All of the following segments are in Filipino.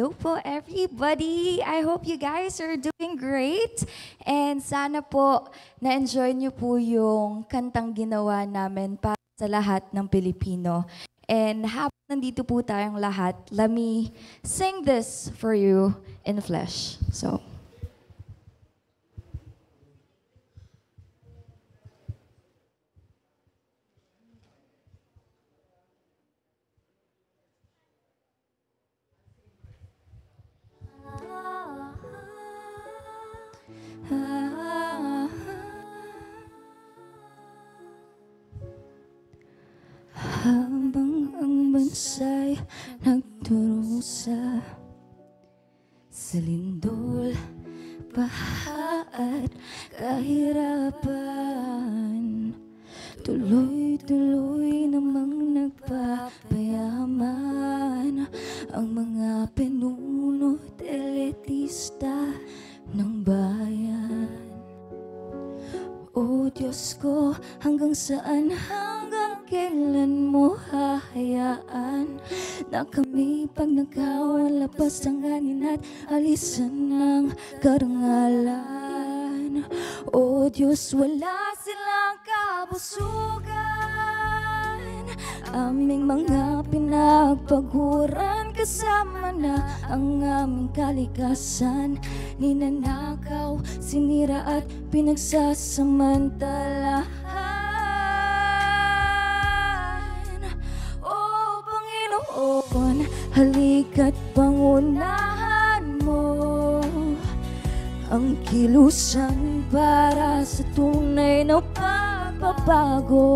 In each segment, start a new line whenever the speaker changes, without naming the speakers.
Hello po everybody! I hope you guys are doing great. And sana po na-enjoy niyo po yung kantang ginawa namin para sa lahat ng Pilipino. And habang nandito po tayong lahat, let me sing this for you in flesh. So, habang ang bansa'y nagdurusa sa lindol, baha at kahirapan, tuloy-tuloy namang nagpapayaman ang mga pinuno't elitista ng bayan. O Diyos ko, hanggang saan, hanggang kailan mo hahayaan na kami pag nagkawan labas tanganin at alisan ng karangalan? O Diyos, wala silang kabusugan, aming mga pinagpaguran, kasama na ang aming kalikasan. Ninanakaw, sinira at pinagsasamantalahan. O Panginoon, halika't pangunahan mo ang kilusan para sa tunay na pagbabago.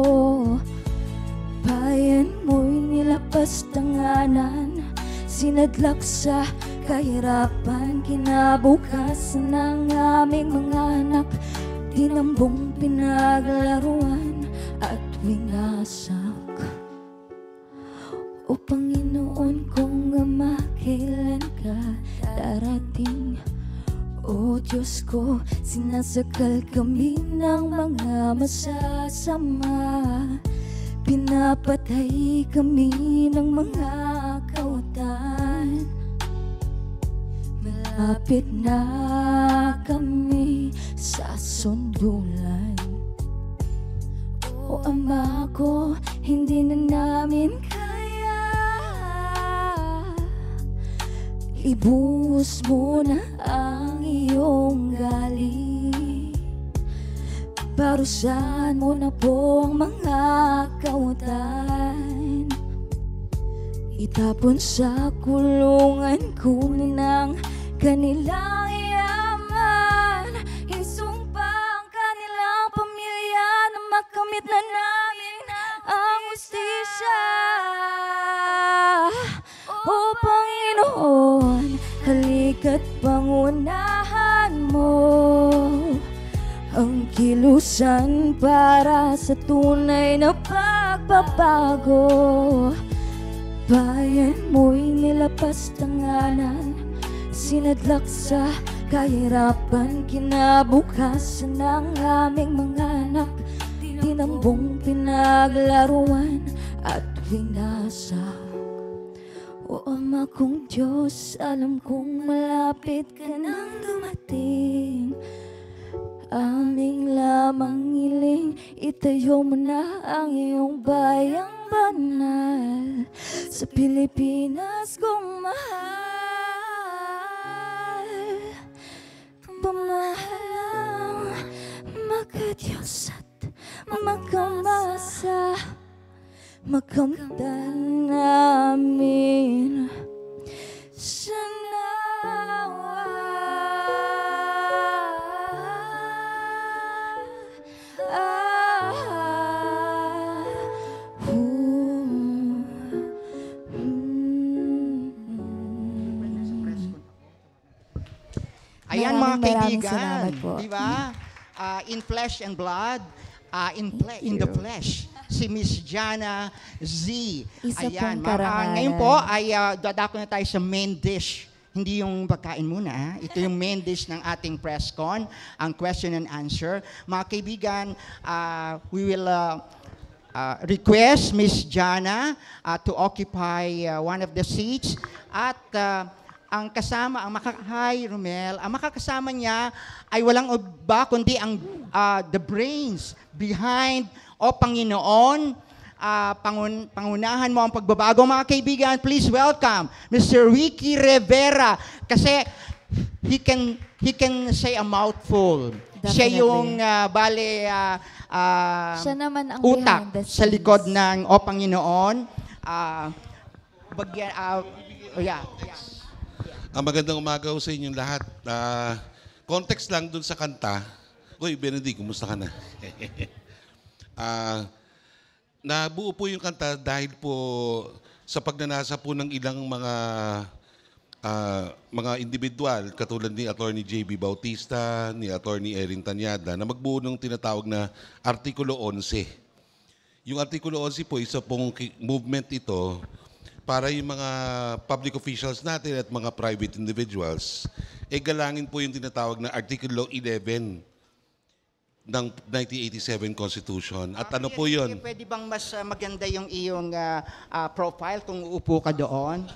Bayan mo'y nilapas tanganan, sinadlak sa kahirapan, kinabukasan ng aming mga anak, tinambong pinaglaruan at winasak. O Panginoon kong Ama, kailan ka darating? O Diyos ko, sinasakal kami ng mga masasama, pinapatay kami ng mga kautan. Malapit na kami sa sundulan. O Ama ko, hindi na namin kaya, ibuhos mo na ang iyong galing, parusahan mo na po ang mga kautan. Itapon sa kulungan, kunin ang kanilang yaman, isumpa ang kanilang pamilya na makamit na namin ang hustisya. O Panginoon, halika't pangunahan mo ang kilusan para sa tunay na pagbabago. Bayan mo'y nilapas tanganan, sinadlak sa kahirapan, kinabukasan ng aming mga anak, tinambong pinaglaruan at winasak. O Ama kong Diyos, alam kong malapit ka nang dumating, aming lamang hiling, itayo mo na ang iyong bayang banal sa Pilipinas kong mahal. Pamahalang makadiyos at makamasa, makamtan namin sa nawa.
Ayan mga kaibigan,
salamat po.
di ba? In flesh and blood, in the flesh, si Miss Jana Z.
Isa
Ayan,
pong karangalan.
ngayon po ay dadako na tayo sa main dish. Hindi yung pagkain muna. Ito yung main dish ng ating press con, ang question and answer. Mga kaibigan, we will request Miss Jana to occupy one of the seats at ang kasama, hi Romel, ang makakasama niya ay walang iba kundi ang the brains behind, O Panginoon, pangunahan mo ang pagbabago. Mga kaibigan, please welcome Mr. Ricky Rivera. Kasi he can say a mouthful.
Definitely.
Siya yung
Siya naman ang
utak
behind the
sa
scenes.
likod ng O Panginoon. Yeah.
Magandang umaga sa inyong lahat. Context lang dun sa kanta. Uy, Benedict, kumusta ka na? Nabuo po yung kanta dahil po sa pagnanasa po ng ilang mga individual katulad ni Attorney J.B. Bautista, ni Attorney Erin Tanyada na magbuo ng tinatawag na Artikulo 11. Yung Artikulo 11 po, isa pong movement ito para yung mga public officials natin at mga private individuals, galangin po yung tinatawag na Artikulo 11 ng 1987 Constitution. At ano po yun?
Pwede bang mas maganda yung iyong profile kung uupo ka doon?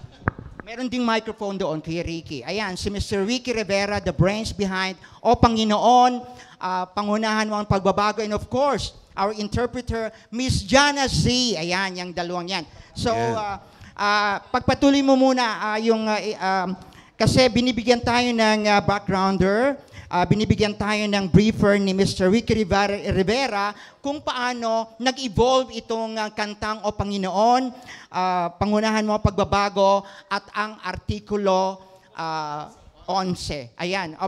Meron ding microphone doon kay Ricky. Ayan, si Mr. Ricky Rivera, the brains behind O Panginoon, pangunahan mo ang pagbabago. And of course, our interpreter, Miss Jana Z. Ayan, yung dalawang yan. So, pagpatuloy mo muna kasi binibigyan tayo ng backgrounder, binibigyan tayo ng briefer ni Mr. Ricky Rivera kung paano nag-evolve itong kantang O Panginoon, pangunahan mo ang pagbabago at ang Artikulo 11. Ayan.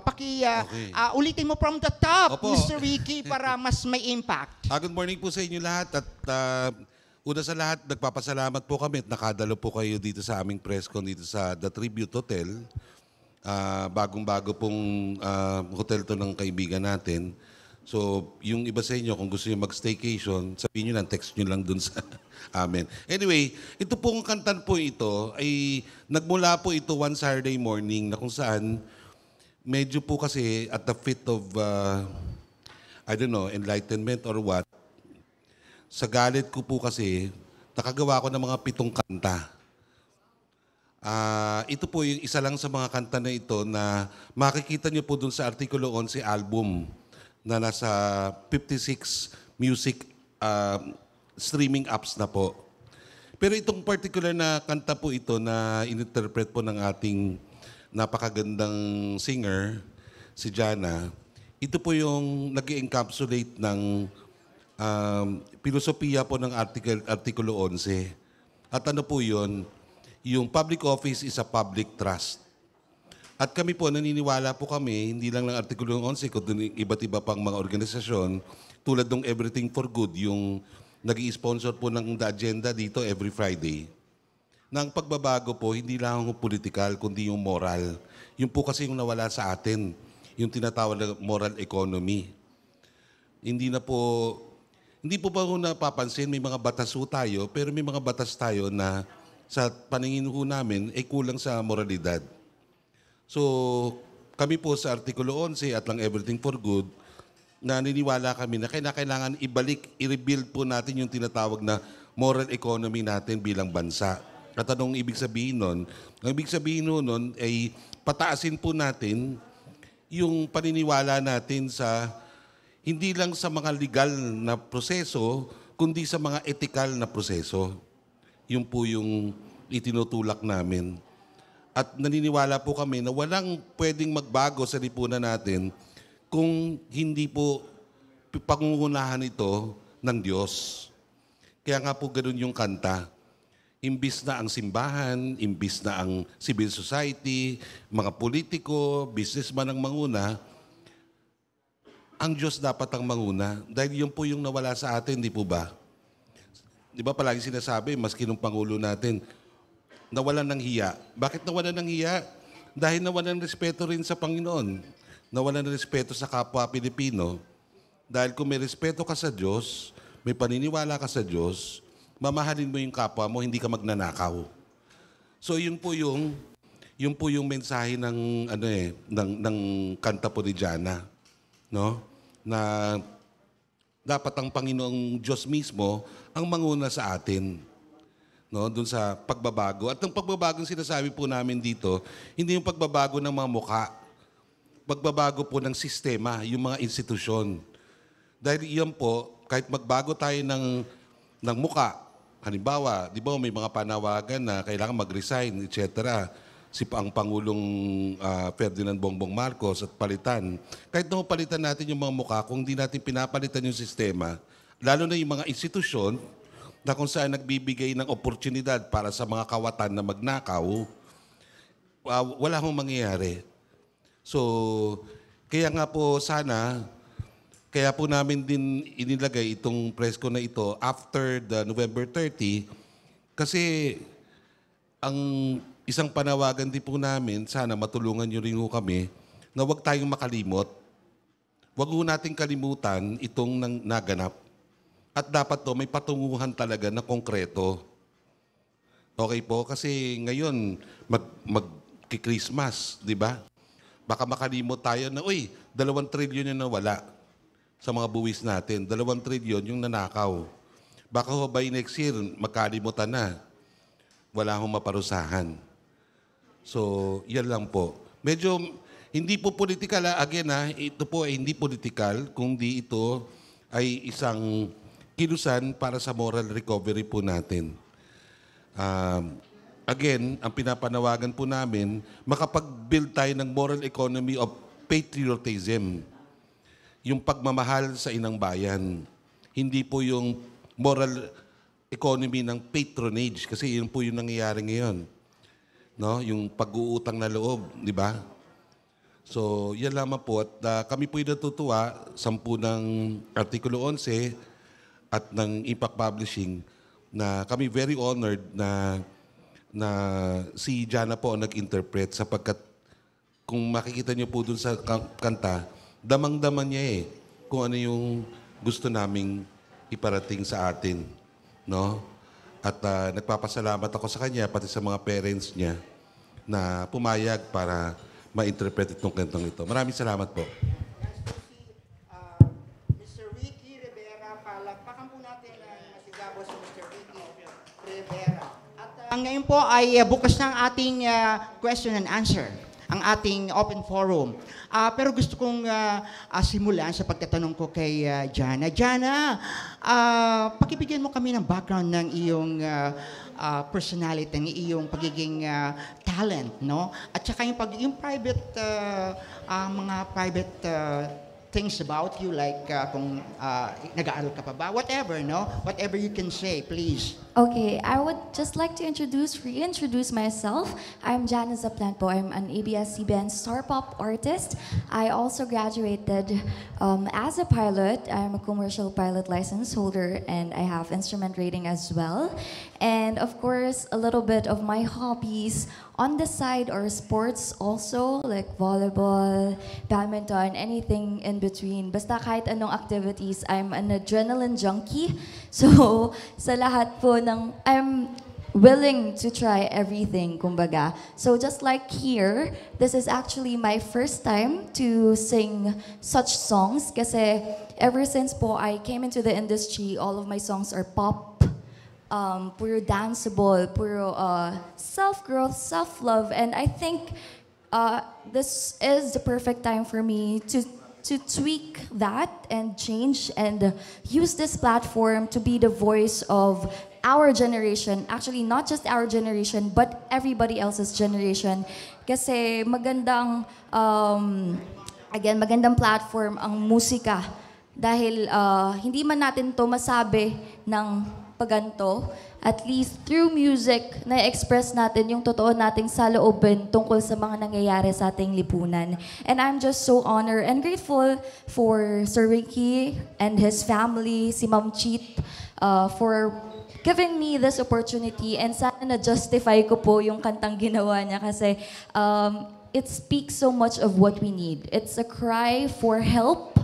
Ulitin mo from the top,
Opo.
Mr. Ricky, para mas may impact.
Good morning po sa inyo lahat at una sa lahat, nagpapasalamat po kami at nakadalo po kayo dito sa aming press con dito sa The Tribute Hotel. Bagong-bago pong hotel to ng kaibigan natin. So, yung iba sa inyo, kung gusto nyo mag-staycation, sabihin nyo lang, text nyo lang dun sa amin. Anyway, ito pong kantan po ito ay nagmula po ito one Saturday morning na kung saan medyo po kasi at the fit of, enlightenment or what, sa galit ko po kasi, nakagawa ko ng mga 7 kanta. Ito po yung isa lang sa mga kanta na ito na makikita nyo po dun sa Artikulo 11 album na nasa 56 music streaming apps na po. Pero itong particular na kanta po ito na in-interpret po ng ating napakagandang singer, si Jana, ito po yung nag-encapsulate ng filosofiya po ng Artikulo 11. At ano po yun? Yung public office is a public trust. At kami po, naniniwala po kami, hindi lang ng Artikulo 11, kundi iba't iba pang mga organisasyon, tulad ng Everything for Good, yung nag-i-sponsor po ng The Agenda dito every Friday. Nang pagbabago po, hindi lang ang political, kundi yung moral. Yung po kasi yung nawala sa atin, yung tinatawag na moral economy. Hindi po ba napapansin, may mga batas po tayo, pero may mga batas tayo na sa paningin po namin ay kulang sa moralidad. So, kami po sa Artikulo 11 at lang Everything for Good, naniniwala kami na kailangan i-rebuild po natin yung tinatawag na moral economy natin bilang bansa. At anong ibig sabihin nun? Ang ibig sabihin nun ay pataasin po natin yung paniniwala natin sa hindi lang sa mga legal na proseso, kundi sa mga ethical na proseso. Yun po yung itinutulak namin. At naniniwala po kami na walang pwedeng magbago sa lipunan natin kung hindi po pangungunahan ito ng Diyos. Kaya nga po ganun yung kanta. Imbis na ang simbahan, imbis na ang civil society, mga politiko, businessman ang manguna, ang Diyos dapat ang manguna. Dahil yun po yung nawala sa atin, di po ba? Di ba palagi sinasabi, maski nung Pangulo natin, nawalan ng hiya. Bakit nawalan ng hiya? Dahil nawalan ng respeto rin sa Panginoon. Nawalan ng respeto sa kapwa Pilipino. Dahil kung may respeto ka sa Diyos, may paniniwala ka sa Diyos, mamahalin mo yung kapwa mo, hindi ka magnanakaw. So yun po yung mensahe ng ng kanta po ni Jana, no? Na dapat ang Panginoong Diyos mismo ang manguna sa atin. no, dun sa pagbabago. At ang pagbabagong sinasabi po namin dito, hindi yung pagbabago ng mga mukha, pagbabago po ng sistema, yung mga institusyon. Dahil iyan po, kahit magbago tayo ng mukha, halimbawa, di ba may mga panawagan na kailangan mag-resign, etc. Ang Pangulong Ferdinand Bongbong Marcos at palitan. Kahit na palitan natin yung mga mukha, kung di natin pinapalitan yung sistema, lalo na yung mga institusyon na kung saan nagbibigay ng oportunidad para sa mga kawatan na magnakaw, wala hong mangyayari. So, kaya nga po sana, kaya po namin din inilagay itong presko na ito after the November 30 kasi ang isang panawagan din po namin, sana matulungan nyo rin ho kami, na huwag tayong makalimot. Huwag ho natin kalimutan itong naganap. At dapat to may patunguhan talaga na konkreto. Okay po? Kasi ngayon, mag-Christmas, di ba? Baka makalimot tayo na, 2 trilyon yung nawala sa mga buwis natin. 2 trilyon yung nanakaw. Baka ho by next year, magkalimutan na. Wala hong maparusahan. So, yan lang po. Medyo, hindi po political, again ito po ay hindi political, kundi ito ay isang kilusan para sa moral recovery po natin. Again, ang pinapanawagan po namin, makapag-build tayo ng moral economy of patriotism. Yung pagmamahal sa inang bayan. Hindi po yung moral economy ng patronage, kasi yun po yung nangyayari ngayon. No, yung pag-uutang na loob, di ba? So, yan lamang po. At kami po natutuwa, 10 ng Artikulo 11 at ng Impact Publishing, na kami very honored na si Jana po ang nag-interpret sapagkat kung makikita niyo po dun sa kanta, damang-daman niya kung ano yung gusto naming iparating sa atin. No? At nagpapasalamat ako sa kanya, pati sa mga parents niya, na pumayag para ma-interpret itong kantang ito. Maraming salamat po.
Mr. Ricky Rivera, palakpakan po natin ang masigabo si Mr. Ricky Rivera. At ngayon po ay bukas ng ating question and answer, ang ating open forum. Pero gusto kong simulan sa pagtatanong ko kay Jana. Jana, pakibigyan mo kami ng background ng iyong personality, ng iyong pagiging talent, no? At saka yung private, mga private things about you, like kung nag-aaral ka pa ba, whatever, no? Whatever you can say, please.
Okay, I would just like to reintroduce myself. I'm Jana Zaplanpo. I'm an ABS-CBN Star Pop artist. I also graduated as a pilot. I'm a commercial pilot license holder, and I have instrument rating as well. And of course, a little bit of my hobbies on the side are sports also, like volleyball, badminton, anything in between. Basta kahit anong activities, I'm an adrenaline junkie. So, sa lahat po I'm willing to try everything, kumbaga. So just like here, this is actually my first time to sing such songs kasi ever since po I came into the industry, all of my songs are pop, puro danceable, puro self-growth, self-love, and I think this is the perfect time for me to tweak that and change and use this platform to be the voice of our generation. Actually, not just our generation, but everybody else's generation. Kasi magandang, magandang platform ang musika. Dahil hindi man natin to masabi ng paganto, at least through music, na-express natin yung totoo nating saloobin tungkol sa mga nangyayari sa ating lipunan. And I'm just so honored and grateful for Sir Ricky and his family, si Ma'am Cheat, for giving me this opportunity, and sana na-justify ko po yung kantang ginawa niya kasi it speaks so much of what we need. It's a cry for help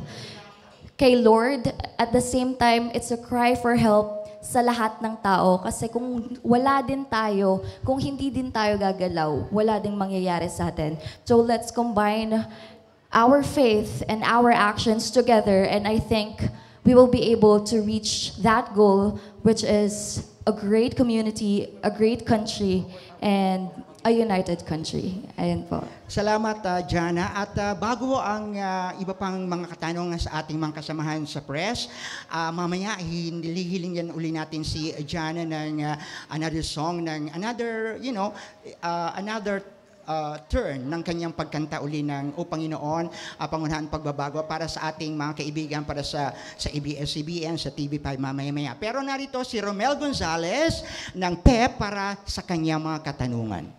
kay Lord. At the same time, it's a cry for help sa lahat ng tao. Kasi kung wala din tayo, kung hindi din tayo gagalaw, wala ding mangyayari sa atin. So let's combine our faith and our actions together, and I think we will be able to reach that goal, which is a great community, a great country, and a united country. Ayun po.
Salamat, Jana. At bago ang iba pang mga katanungan sa ating mga kasamahan sa press, mamaya hinihiling yan uli natin si Jana ng another song, ng another, another turn ng kanyang pagkanta uli ng O Panginoon, Pangunahan Pagbabago para sa ating mga kaibigan, para sa ABS-CBN, sa TV5 mamaya-maya. Pero narito si Romel Gonzales ng PEP para sa kanyang mga katanungan.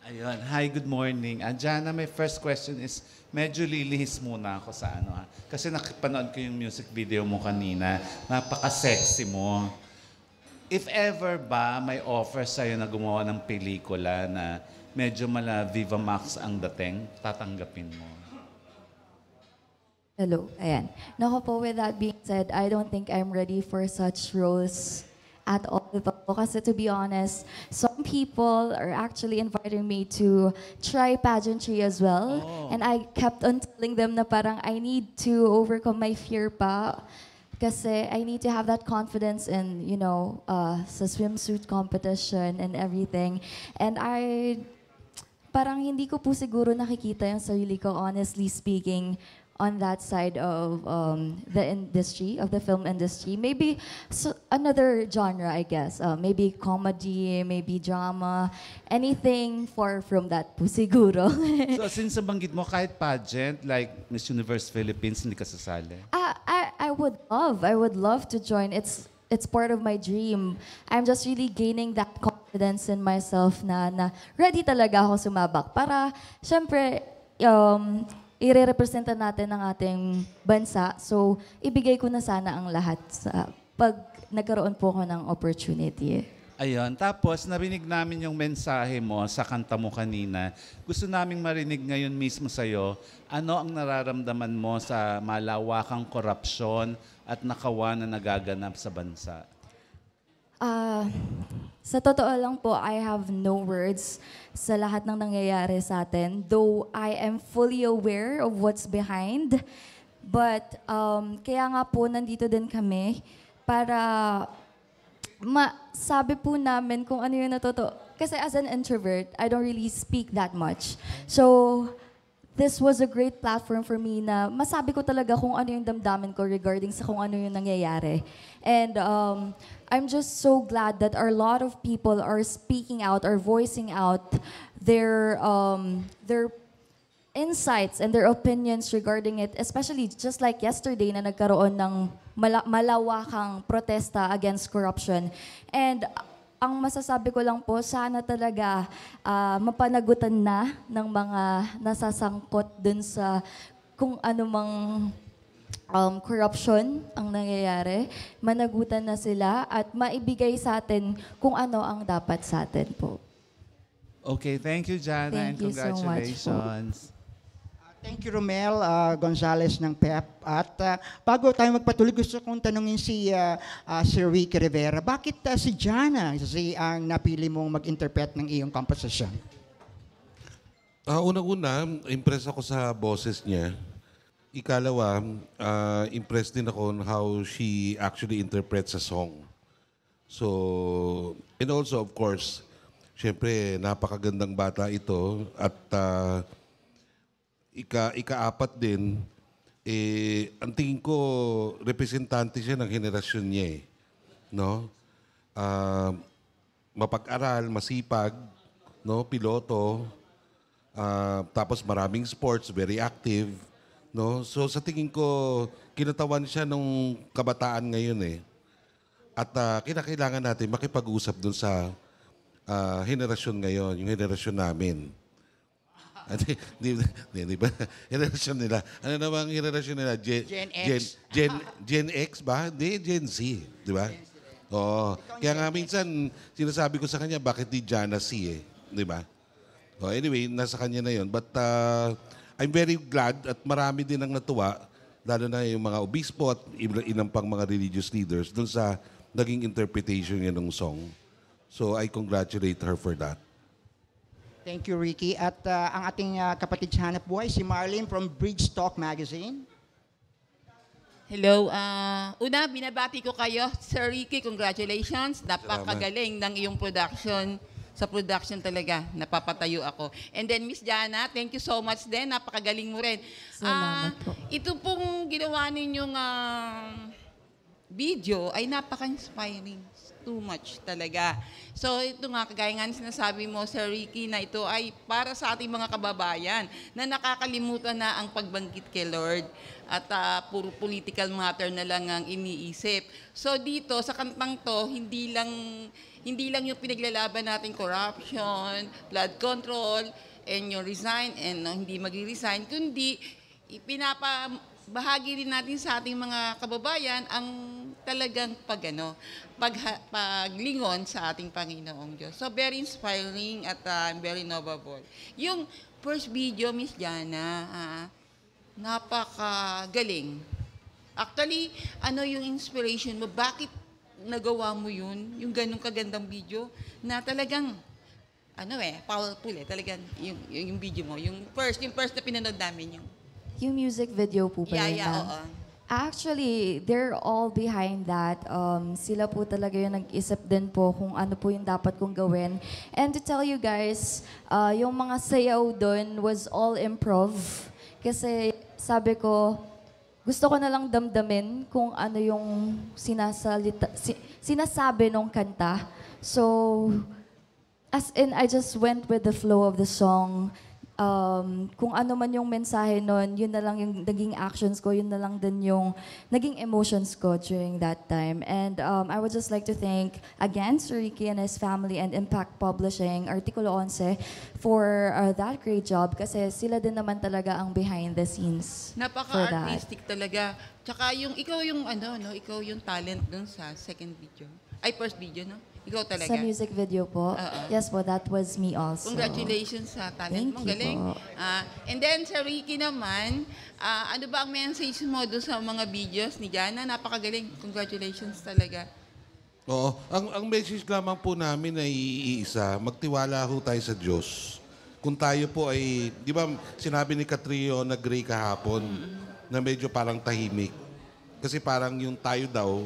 Ayun. Hi, good morning. Jana, my first question is, medyo lilihis muna ako sa ano ha. Kasi nakipanood ko yung music video mo kanina. Napaka-sexy mo. If ever ba may offer sa'yo na gumawa ng pelikula na medyo mala Viva Max ang dating, tatanggapin mo?
Hello, ayan. Naku po, with that being said, I don't think I'm ready for such roles at all. Kasi to be honest, some people are actually inviting me to try pageantry as well.
Oh.
And I kept on telling them na parang I need to overcome my fear pa. Kasi I need to have that confidence in, sa swimsuit competition and everything. And parang hindi ko po siguro nakikita yung sarili ko, honestly speaking, on that side of the industry, of the film industry. Maybe another genre, I guess. Maybe comedy, maybe drama, anything far from that po siguro.
So since nabanggit mo, kahit pageant, like Miss Universe Philippines, hindi ka sasali?
I would love to join. It's part of my dream. I'm just really gaining that confidence in myself na ready talaga ako sumabak. Para, syempre, i-representa natin ang ating bansa. So, ibigay ko na sana ang lahat pag nagkaroon po ako ng opportunity.
Ayun. Tapos, narinig namin yung mensahe mo sa kanta mo kanina. Gusto naming marinig ngayon mismo sa'yo, ano ang nararamdaman mo sa malawakang korupsyon at nakawan na nagaganap sa bansa?
Sa totoo lang po, I have no words sa lahat ng nangyayari sa atin. Though I am fully aware of what's behind. But kaya nga po nandito din kami para masabi po namin kung ano yung natotoo. Kasi as an introvert, I don't really speak that much. So this was a great platform for me na masabi ko talaga kung ano yung damdamin ko regarding sa kung ano yung nangyayari. And I'm just so glad that a lot of people are speaking out, are voicing out their insights and their opinions regarding it, especially just like yesterday na nagkaroon ng malawakang protesta against corruption. And ang masasabi ko lang po, sana talaga mapanagutan na ng mga nasasangkot dun sa kung anumang corruption ang nangyayari. Managutan na sila at maibigay sa atin kung ano ang dapat sa atin po.
Okay, thank you, Jana, and
Thank you so much po.
congratulations.
Thank you, Romel Gonzales ng PEP. At bago tayo magpatuloy, gusto kong tanungin si Sir Ricky Rivera, bakit si Jana ang napili mong mag-interpret ng iyong composition?
Unang-una, impress ako sa boses niya. Ikalawa, impressed din ako on how she actually interprets a song. So, and also of course, syempre napakagandang bata ito at ika-apat din, ang tingin ko, representante siya ng henerasyon niya eh. No? Mapag-aral, masipag, no? Piloto, tapos maraming sports, very active. No? So sa tingin ko, kinatawan siya nung kabataan ngayon eh. At kinakailangan natin makipag-usap dun sa henerasyon ngayon, yung henerasyon namin. Di ba? Henerasyon nila. Ano namang henerasyon nila?
Gen X.
Gen X ba? Hindi, Gen Z. Di ba? Oo. Kaya nga minsan, sinasabi ko sa kanya, bakit di Jana C eh? Di ba? Anyway, nasa kanya na yun. But I'm very glad at marami din ang natuwa, lalo na yung mga obispo at ilang pang mga religious leaders dun sa naging interpretation niya ng song. So I congratulate her for that.
Thank you, Ricky. At ang ating kapatid sa hanap buhay, si Marlene from Bridge Talk Magazine.
Hello. Una, binabati ko kayo. Sir Ricky, congratulations. Napakagaling ng iyong production. Sa production talaga, napapatayo ako. And then, Miss Jana, thank you so much din. Napakagaling mo rin.
Salamat po.
Ito pong ginawa ninyong video ay napaka-inspiring. Too much talaga. So ito nga, kagaya nga ng sinasabi mo, Sir Ricky, na ito ay para sa ating mga kababayan na nakakalimutan na ang pagbanggit kay Lord at puro political matter na lang ang iniisip. So dito, sa kantang to, hindi lang yung pinaglalaban natin corruption, flood control, and yung resign, and hindi mag-resign, kundi bahagi rin natin sa ating mga kababayan ang talagang paglingon sa ating Panginoong Diyos. So, very inspiring at very knowable. Yung first video, Miss Jana, napakagaling. Actually, ano yung inspiration mo? Bakit nagawa mo yun? Yung ganong kagandang video na talagang powerful talagang yung video mo. Yung first na pinanood namin
Yung music video po pala yun, ma'am.
oo.
Actually, they're all behind that. Sila po talaga yung nag-isip din po kung ano po yung dapat kong gawin. And to tell you guys, yung mga sayaw doon was all improv. Kasi sabi ko, gusto ko na lang damdamin kung ano yung sinasabi nung kanta. So, as in, I just went with the flow of the song. Kung ano man yung mensahe nun, yun na lang yung naging actions ko, yun na lang din yung naging emotions ko during that time. And I would just like to thank again Sir Ricky and his family and Impact Publishing, Artikulo 11, for that great job kasi sila din naman talaga ang behind the scenes for that.
Napaka-artistic talaga. Tsaka ikaw yung talent dun sa second video. Ay, first video, no? Ikaw talaga.
Sa music video po. Yes po, that was me also.
Congratulations sa talent mo.
Thank you
Galing.
po.
And then, sa Ricky naman, ano ba ang message mo doon sa mga videos ni Jana? Napakagaling. Congratulations talaga.
Oo. Ang message lamang po namin ay iisa, magtiwala ho tayo sa Diyos. Kung tayo po ay, di ba sinabi ni Catrio na Gray kahapon, na medyo parang tahimik. Kasi parang yung tayo daw,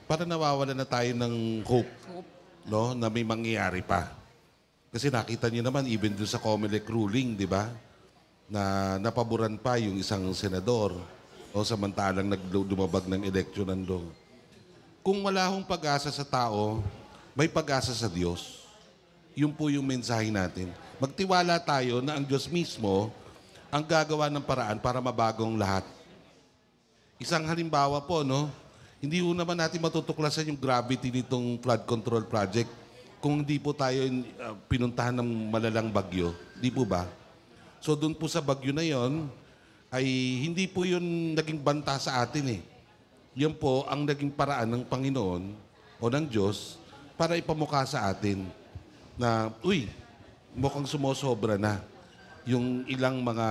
parang nawawala na tayo ng hope. No, na may mangyayari pa. Kasi nakita niyo naman, even doon sa Comelec ruling, di ba? Na napaboran pa yung isang senador o samantalang dumabag ng eleksyon nandun. Kung wala hong pag-asa sa tao, may pag-asa sa Diyos. Yun po yung mensahe natin. Magtiwala tayo na ang Diyos mismo ang gagawa ng paraan para mabagong lahat. Isang halimbawa po, no? Hindi po naman natin matutuklasan yung gravity nitong flood control project kung hindi po tayo pinuntahan ng malalang bagyo. Di po ba? So doon po sa bagyo na yon ay hindi po yun naging banta sa atin eh. Yan po ang naging paraan ng Panginoon o ng Diyos para ipamukha sa atin na, mukhang sumosobra na yung ilang mga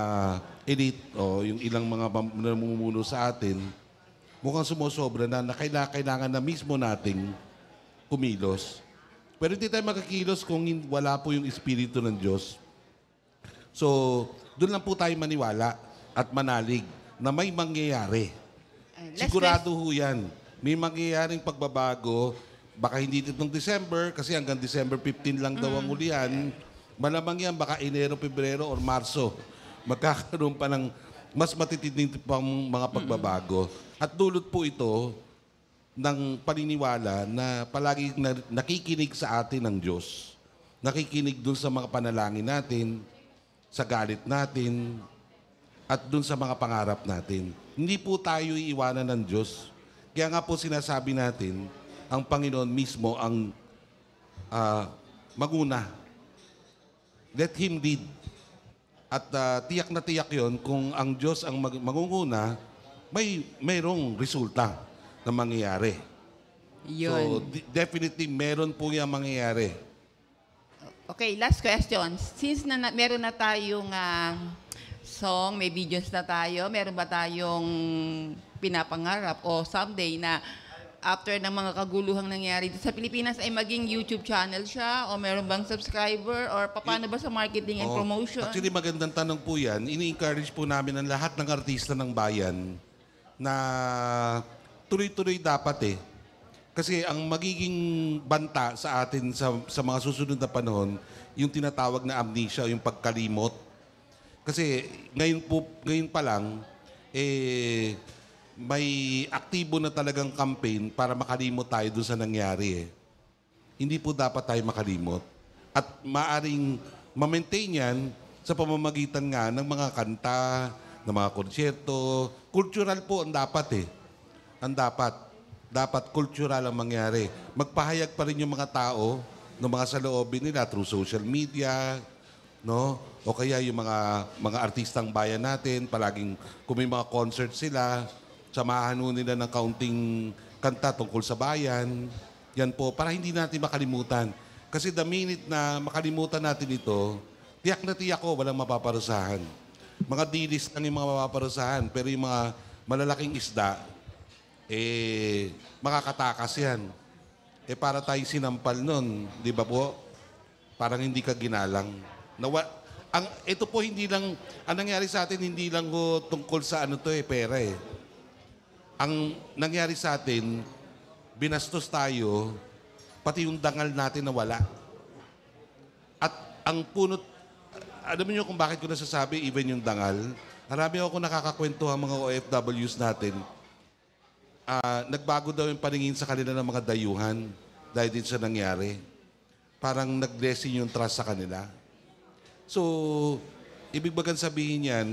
elite o yung ilang mga namumuno sa atin, mukhang sumusobra na kailangan na mismo nating kumilos. Pero hindi tayo makakilos kung wala po yung Espiritu ng Diyos. So, doon lang po tayo maniwala at manalig na may mangyayari. Sigurado ho yan. May mangyayaring pagbabago. Baka hindi itong December, kasi hanggang December 15 lang daw ang ulian. Malamang yan, baka Enero, Pebrero, or Marso. Magkakaroon pa ng mas matitinding pang mga pagbabago. At dulot po ito ng paniniwala na palagi nakikinig sa atin ng Diyos. Nakikinig dun sa mga panalangin natin, sa galit natin, at dun sa mga pangarap natin. Hindi po tayo iiwanan ng Diyos. Kaya nga po sinasabi natin, ang Panginoon mismo ang maguna. Let Him lead. At tiyak na tiyak yon kung ang Diyos ang mangunguna, mayroong resulta na mangyayari. So, definitely, meron po yung mangyayari.
Okay, last question. Since meron na tayong song, may videos na tayo, meron ba tayong pinapangarap o someday na after ng mga kaguluhang nangyari dito sa Pilipinas ay maging YouTube channel siya o meron bang subscriber or paano ba sa marketing and promotion?
Actually, magandang tanong po yan. Ini-encourage po namin ang lahat ng artista ng bayan na tuloy-tuloy dapat eh. Kasi ang magiging banta sa atin sa mga susunod na panahon, yung tinatawag na amnesia, yung pagkalimot. Kasi ngayon pa lang, may aktibo na talagang campaign para makalimot tayo doon sa nangyari eh. Hindi po dapat tayo makalimot. At maaring ma-maintain yan sa pamamagitan nga ng mga kanta, ng mga konsyerto. Cultural po ang dapat eh. Ang dapat cultural ang mangyari. Magpahayag pa rin yung mga tao ng mga saloobin nila through social media, no? O kaya yung mga artistang bayan natin, palaging kung may mga concert sila, samahan nila ng kaunting kanta tungkol sa bayan. Yan po, para hindi natin makalimutan. Kasi the minute na makalimutan natin ito, tiyak na tiyak ko, walang mapaparusahan. Mga dilis lang yung mga mapaparusahan, pero yung mga malalaking isda, makakatakas yan. Para tayo sinampal nun, di ba po? Parang hindi ka ginalang. Ito po hindi lang, ang nangyari sa atin, hindi lang po tungkol sa pera eh. Ang nangyari sa atin, binastos tayo, pati yung dangal natin na wala. At ang punot, alam niyo kung bakit ko nasasabi, even yung dangal, marami ako nakakakwento ang mga OFWs natin. Nagbago daw yung paningin sa kanila ng mga dayuhan dahil din sa nangyari. Parang nag-lessen yung trust sa kanila. So, ibig bagang sabihin yan,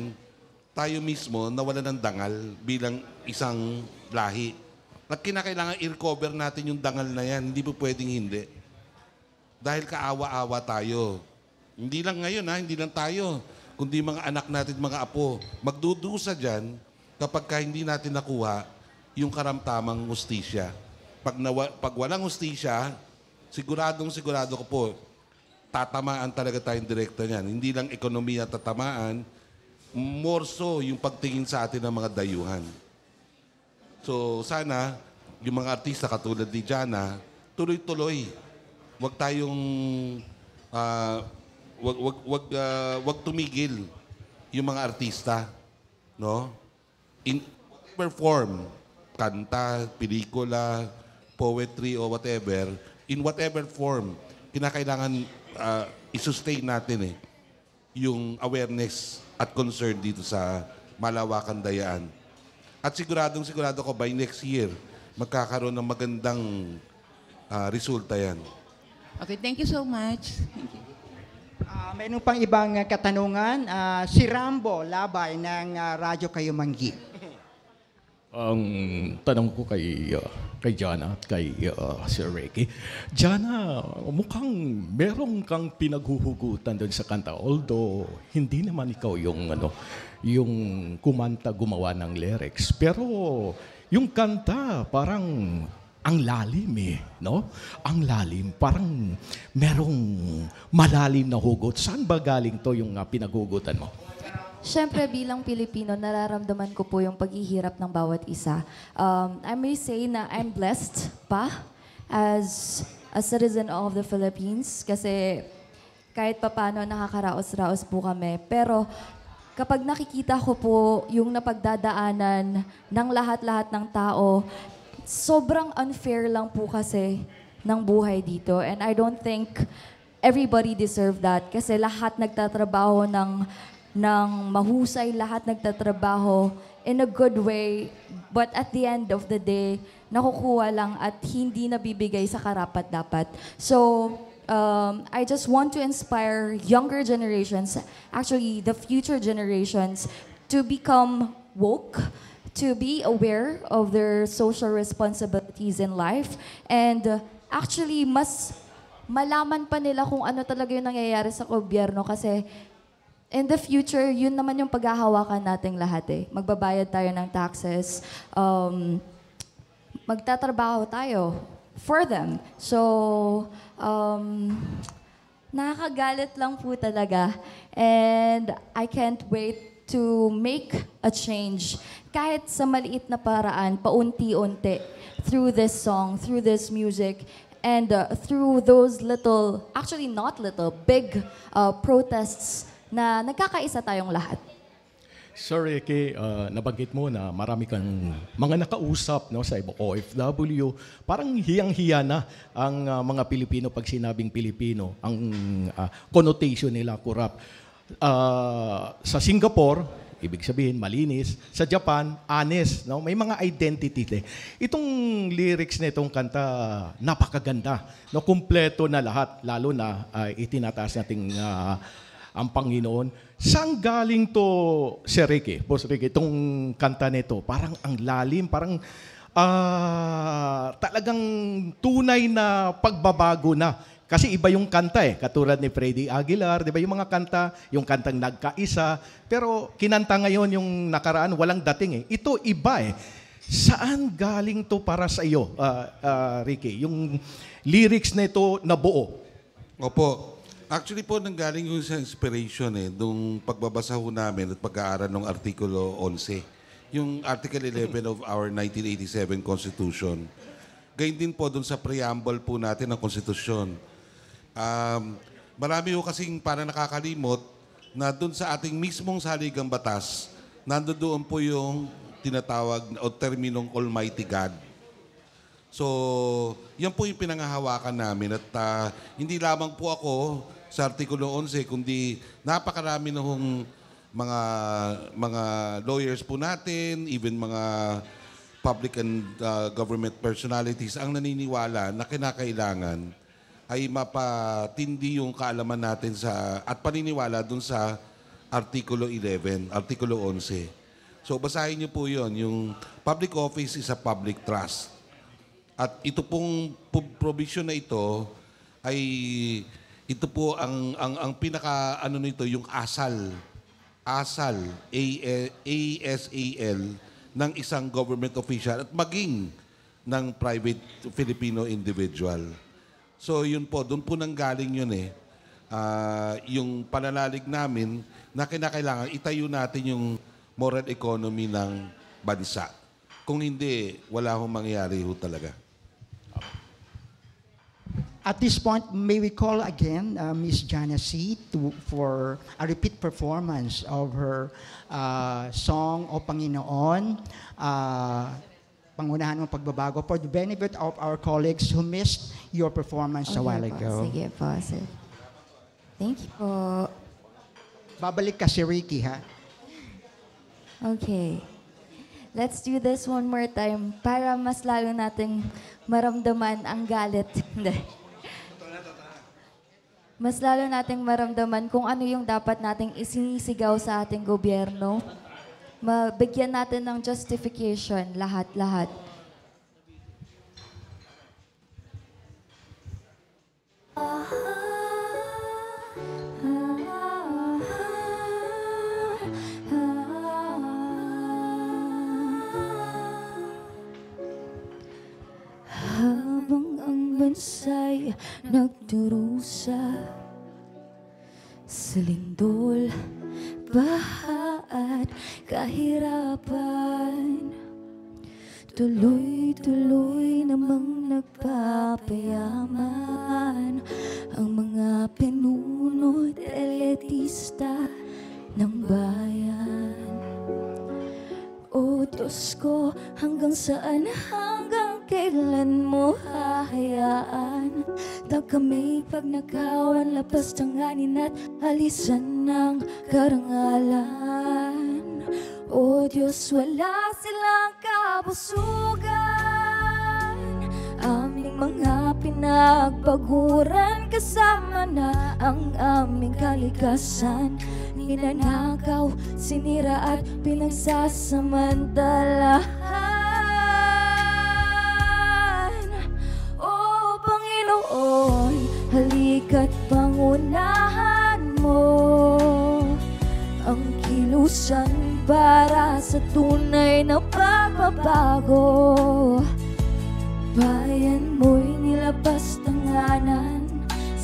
tayo mismo nawala ng dangal bilang isang lahi. At kinakailangan i-recover natin yung dangal na yan. Hindi po pwedeng hindi. Dahil kaawa-awa tayo. Hindi lang ngayon hindi lang tayo. Kundi mga anak natin, mga apo. Magdudusa dyan kapag hindi natin nakuha yung karamtamang hustisya. Pag walang hustisya, sigurado ko po, tatamaan talaga tayong direkta niyan. Hindi lang ekonomiya tatamaan, more so yung pagtingin sa atin ng mga dayuhan. So sana, yung mga artista katulad ni Jana, tuloy-tuloy. Huwag tayong, wag tumigil yung mga artista. No? Perform, kanta, pelikula, poetry o whatever, in whatever form, kinakailangan i-sustain natin yung awareness at concern dito sa Malawakan Dayaan. At sigurado ko by next year, magkakaroon ng magandang resulta yan.
Okay, thank you so much. Thank you.
Mayroon pang ibang katanungan. Si Rambo Labay ng Radyo Kayo Manggi.
Ang tanong ko kay Jana at kay Sir Ricky. Jana, mukhang meron kang pinaghuhugutan doon sa kanta. Although, hindi naman ikaw yung kumanta, gumawa ng lyrics. Pero, yung kanta, parang ang lalim no? Ang lalim. Parang merong malalim na hugot. Saan ba galing to yung pinaghugutan mo?
Siyempre, bilang Pilipino, nararamdaman ko po yung paghihirap ng bawat isa. I may say na I'm blessed pa as a citizen of the Philippines kasi kahit papano nakakaraos-raos po kami. Pero kapag nakikita ko po yung napagdadaanan ng lahat-lahat ng tao, sobrang unfair lang po kasi ng buhay dito. And I don't think everybody deserve that kasi lahat nagtatrabaho ng mahusay, lahat nagtatrabaho in a good way, but at the end of the day, nakukuha lang at hindi nabibigay sa karapat-dapat. So, I just want to inspire younger generations, actually the future generations, to become woke, to be aware of their social responsibilities in life, and actually mas malaman pa nila kung ano talaga yung nangyayari sa gobyerno kasi in the future, yun naman yung paghahawakan nating lahat Magbabayad tayo ng taxes, magtatrabaho tayo for them. So, nakakagalit lang po talaga. And I can't wait to make a change kahit sa maliit na paraan, paunti-unti, through this song, through this music, and through those little, actually not little, big protests na nagkakaisa tayong lahat.
Sir Ricky, nabanggit mo na marami kang mga nakausap, no, sa ibang OFW. Parang hiyang-hiya na ang mga Pilipino pag sinabing Pilipino. Ang connotation nila, corrupt. Sa Singapore, ibig sabihin malinis. Sa Japan, honest. No? May mga identity. Itong lyrics na itong kanta, napakaganda. No? Kumpleto na lahat. Lalo na itinataas nating ang Panginoon. Saan galing to, Sir Ricky, Boss Ricky, itong kanta nito? Parang ang lalim, parang talagang tunay na pagbabago na. Kasi iba yung kanta katulad ni Freddy Aguilar, di ba? Yung mga kanta, yung kantang nagkaisa, pero kinanta ngayon yung nakaraan, walang dating Ito iba Saan galing to para sa iyo, Ricky? Yung lyrics na ito na buo.
Opo. Actually po, nanggaling yung sa inspiration nung pagbabasa ho namin at pag-aaral ng Artikulo 11. Yung Article 11 of our 1987 Constitution. Gayun din po dun sa preamble po natin ng Konstitusyon. Marami ho kasing para nakakalimot na dun sa ating mismong saligang batas, nandoon po yung tinatawag o terminong Almighty God. So, yan po yung pinangahawakan namin at hindi lamang po ako sa Artikulo 11, kundi napakarami na hong mga lawyers po natin, even mga public and government personalities ang naniniwala na kinakailangan ay mapatindi yung kaalaman natin at paniniwala dun sa Artikulo 11, Artikulo 11. So basahin niyo po yon, yung public office is a public trust. At ito pong provision na ito ay ito po ang pinaka nito, yung ASAL, ASAL ng isang government official at maging ng private Filipino individual. So yun po, doon po nanggaling yun yung pananalig namin na kinakailangan itayo natin yung moral economy ng bansa. Kung hindi, wala hong mangyayari ho talaga.
At this point, may we call again Miss Jana C. for a repeat performance of her song, O Panginoon, Pangunahan ng Pagbabago, for the benefit of our colleagues who missed your performance a while ago.
Sige po, sir. Thank you po.
Babalik ka si Ricky, ha?
Okay. Let's do this one more time para mas lalo nating maramdaman ang galit. Hindi. Mas lalo nating maramdaman kung ano yung dapat nating isinisigaw sa ating gobyerno. Mabigyan natin ng justification, lahat-lahat. Habang ang bansa'y nagdurusa sa lindol, baha at kahirapan, tuloy-tuloy namang nagpapayaman ang mga pinuno't elitista ng bayan. O Diyos ko, hanggang saan, hanggang kailan mo hahayaan? Kami pagnakawan, lapas tanganin at alisan ng karangalan. O Diyos, wala silang kabusugan. Aming mga pinagpaguran, kasama na ang aming kalikasan. Ninanakaw, sinira at pinagsasamantalahan. O Panginoon, halika't pangunahan mo ang kilusan para sa tunay na pagbabago. Bayan mo'y nilabas tanganan,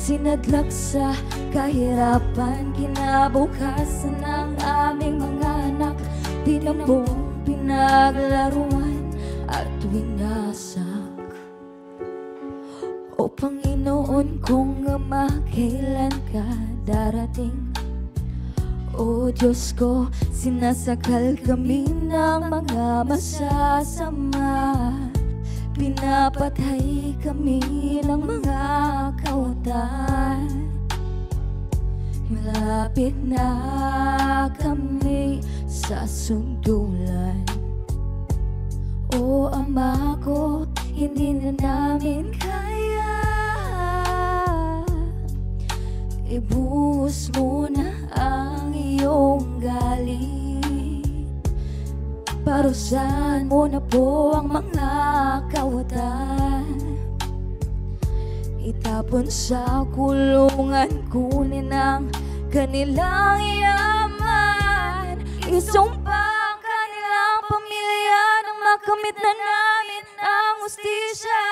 sinadlak sa kahirapan. Kinabukasan ng aming mga anak, tinambong pinaglaruan at winasak. O Panginoon kong Ama, kailan ka darating? O Diyos ko, sinasakal kami ng mga masasama. Pinapatay kami ng mga kautan. Malapit na kami sa sundulan. O Ama ko, hindi na namin kaya. Ibuhos mo na ang iyong galit. Parusahan mo na po ang mga kawatan. Itapon sa kulungan, kunin ang kanilang yaman. Isumpa ang kanilang pamilya nang makamit na namin ang hustisya.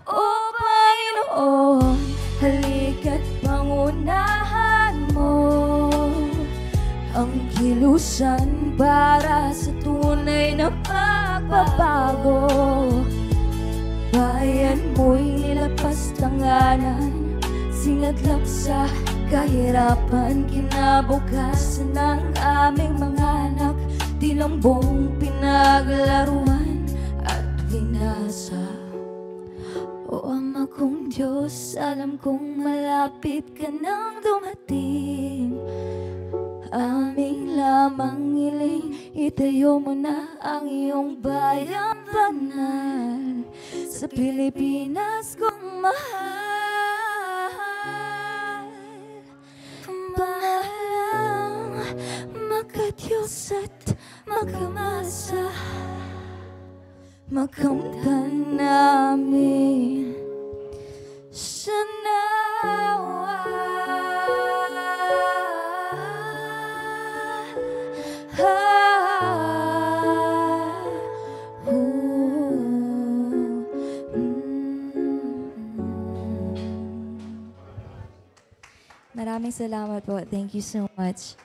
O Panginoon, halika't pangunahan mo ang kilusan para sa tunay na pagbabago. Bayan mo'y nilapas tanganan, sinadlak sa kahirapan. Kinabukasan ng aming mga anak, tinambong pinaglaruan at winasak. O Ama kong Diyos, alam kong malapit ka nang dumating. Aming lamang hiling, itayo mo na ang iyong bayang banal sa Pilipinas kong mahal. Bahalang makadiyos at makamasa, makamtan namin sa nawa. Maraming salamat po. Thank you so much.